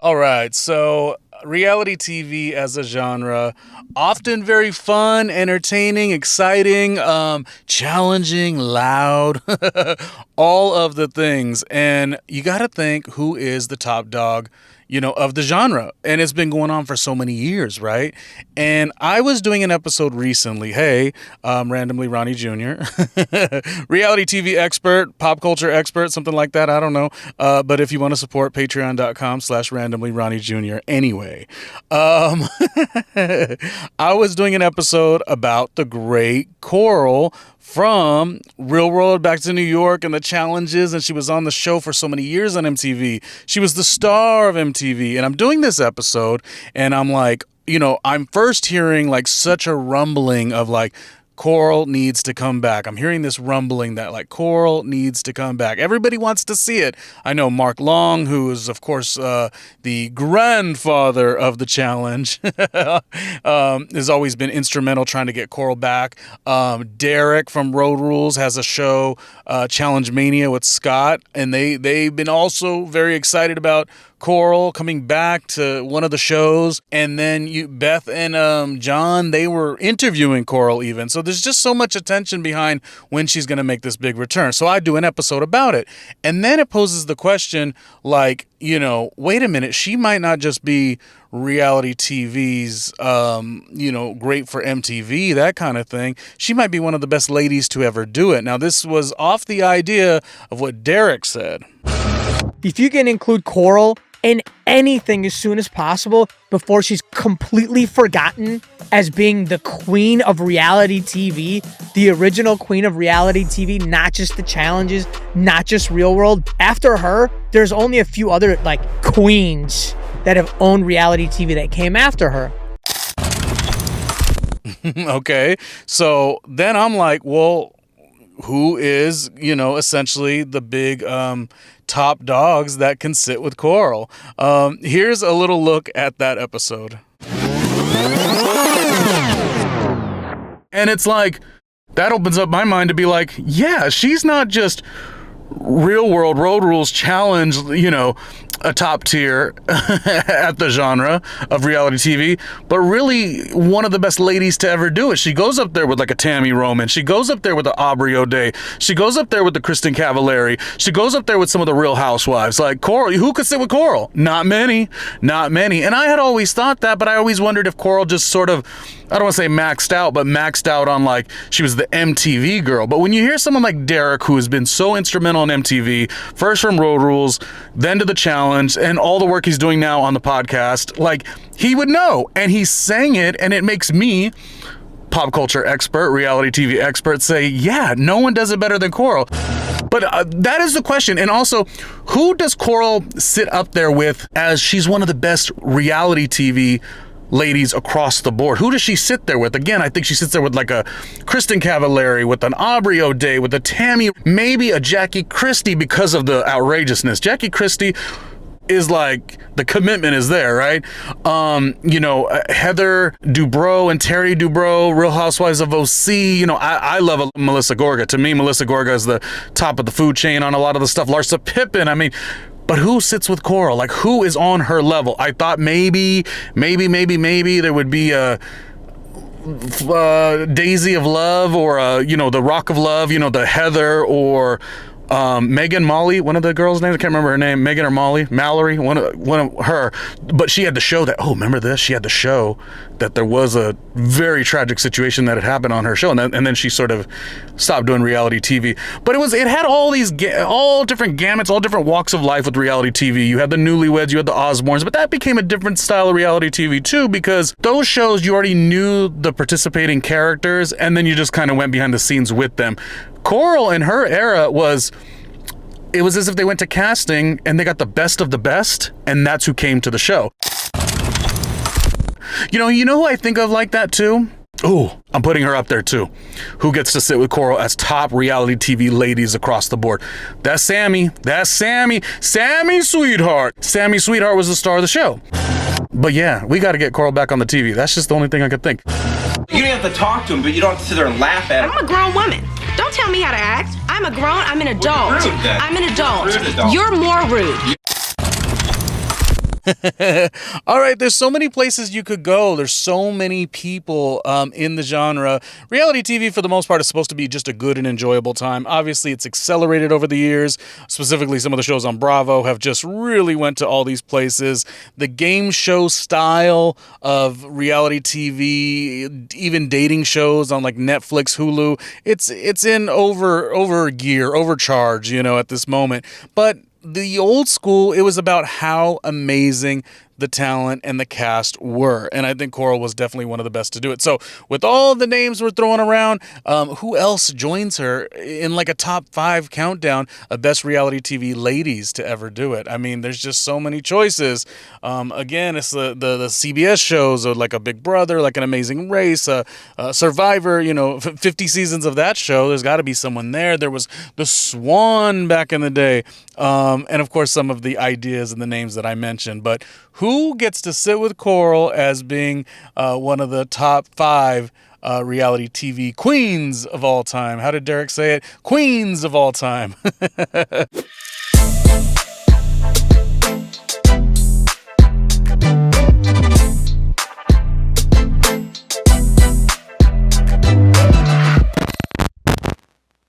All right, so reality TV as a genre, often very fun, entertaining, exciting, challenging, loud, all of the things. And you got to think, who is the top dog, of the genre? And it's been going on for so many years, right? And I was doing an episode recently. Hey, randomly Ronnie Jr., reality TV expert, pop culture expert, something like that. I don't know. But if you want to support, patreon.com/randomly Ronnie Jr. Anyway, I was doing an episode about the great Coral from Real World Back to New York and the challenges, and she was on the show for so many years on MTV. She was the star of MTV, and I'm doing this episode, and I'm like, I'm first hearing like such a rumbling of like, Coral needs to come back. I'm hearing this rumbling that like Coral needs to come back. Everybody wants to see it. I know Mark Long, who is of course the grandfather of the challenge, has always been instrumental trying to get Coral back. Derek from Road Rules has a show, Challenge Mania with Scott, and they've been also very excited about Coral coming back to one of the shows. And then Beth and John, they were interviewing Coral even. So there's just so much attention behind when she's going to make this big return. So I do an episode about it. And then it poses the question, like, wait a minute, she might not just be reality TV's, great for MTV, that kind of thing. She might be one of the best ladies to ever do it. Now, this was off the idea of what Derek said. If you can include Coral in anything as soon as possible before she's completely forgotten as being the queen of reality TV, the original queen of reality TV, not just the challenges, not just Real World. After her, there's only a few other like queens that have owned reality TV that came after her. Okay, so then I'm like, well, who is, essentially the big top dogs that can sit with Coral? Here's a little look at that episode. And it's like, that opens up my mind to be like, yeah, she's not just Real World Road Rules Challenge, a top tier at the genre of reality TV, but really one of the best ladies to ever do it. She goes up there with like a Tammy Roman. She goes up there with the Aubrey O'Day. She goes up there with the Kristen Cavallari. She goes up there with some of the Real Housewives. Like Coral, who could sit with Coral? Not many. And I had always thought that, but I always wondered if Coral just sort of, I don't want to say maxed out, but maxed out on like she was the MTV girl. But when you hear someone like Derek, who has been so instrumental in MTV, first from Road Rules, then to the challenge, and all the work he's doing now on the podcast, like he would know. And he's saying it, and it makes me, pop culture expert, reality TV expert, say, yeah, no one does it better than Coral. But that is the question. And also, who does Coral sit up there with as she's one of the best reality TV ladies across the board? Who does she sit there with? Again, I think she sits there with like a Kristen Cavallari, with an Aubrey O'Day, with a Tammy, maybe a Jackie Christie because of the outrageousness. Jackie Christie is like, the commitment is there, right? Heather Dubrow and Terry Dubrow, Real Housewives of OC. I love Melissa Gorga. To me, Melissa Gorga is the top of the food chain on a lot of the stuff. Larsa Pippen. I mean, but who sits with Coral? Like, who is on her level? I thought maybe there would be a Daisy of Love, or the Rock of Love, the Heather, or Megan Molly, one of the girls' names, I can't remember her name, Megan or Molly, Mallory, one of her, but she had to show that, remember this? She had to show that there was a very tragic situation that had happened on her show, and then she sort of stopped doing reality TV. But it had all these, all different gamuts, all different walks of life with reality TV. You had the Newlyweds, you had the Osbournes, but that became a different style of reality TV too, because those shows, you already knew the participating characters, and then you just kind of went behind the scenes with them. Coral in her era it was as if they went to casting and they got the best of the best, and that's who came to the show. You know who I think of like that too? Ooh, I'm putting her up there too. Who gets to sit with Coral as top reality TV ladies across the board? That's Sammy. Sammy Sweetheart. Sammy Sweetheart was the star of the show. But yeah, we got to get Coral back on the TV. That's just the only thing I could think. You don't have to talk to him, but you don't have to sit there and laugh at him. I'm a grown woman. Don't tell me how to act. I'm an adult. Rude, then. I'm an adult. You're a rude adult. You're more rude. All right, there's so many places you could go. There's so many people in the genre. Reality TV, for the most part, is supposed to be just a good and enjoyable time. Obviously, it's accelerated over the years. Specifically, some of the shows on Bravo have just really went to all these places. The game show style of reality TV, even dating shows on like Netflix, Hulu, it's in over gear, overcharge, at this moment. But the old school, it was about how amazing the talent and the cast were. And I think Coral was definitely one of the best to do it. So with all the names we're throwing around, who else joins her in like a top 5 countdown of best reality TV ladies to ever do it? I mean, there's just so many choices. Again, it's the CBS shows, or like a Big Brother, like an Amazing Race, Survivor, 50 seasons of that show. There's got to be someone there. There was the Swan back in the day. And of course, some of the ideas and the names that I mentioned. But who gets to sit with Coral as being one of the top 5 reality TV queens of all time? How did Derek say it? Queens of all time.